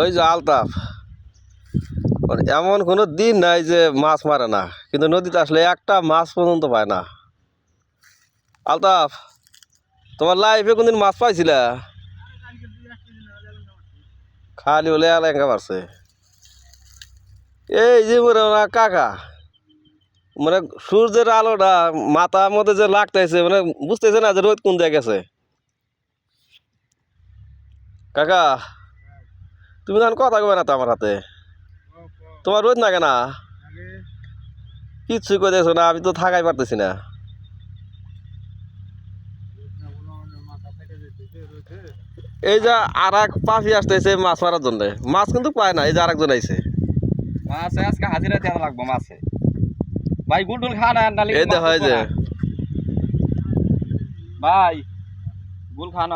ওই যে আলতাফ, মানে এমন কোনো দিন নাই যে মাছ মারে না, কিন্তু নদীতে আসলে একটা মাছ পর্যন্ত পায় না। আলতাফ, তোমার লাইফে কোনদিন মাছ পাইছিলা? খালি হলে এলাকা পারছে। এই যে মনে না কাকা, মানে সূর্যের আলোটা মাথার মধ্যে যে লাগতেছে, মানে বুঝতেছে না যে রোদ কোন জায়গায় গেছে। কাকা, তুমি তখন কথা কবে না তো আমার হাতে? তোমার রোদ না কেনা? কিচ্ছুই কইতেছো না, আমি তো থাকাই পারতেছি না। এই যে আর এক পাখি আসতেছে মাছ মারার জন্য, মাছ কিন্তু পায় না। এই যে আরেকজন আইছে। মাছে আজকে হাজিরা দেওয়া লাগবো মাছে। ভাই গুলটুল খা না নালে এই দেখো, এই যে ভাই গুল খান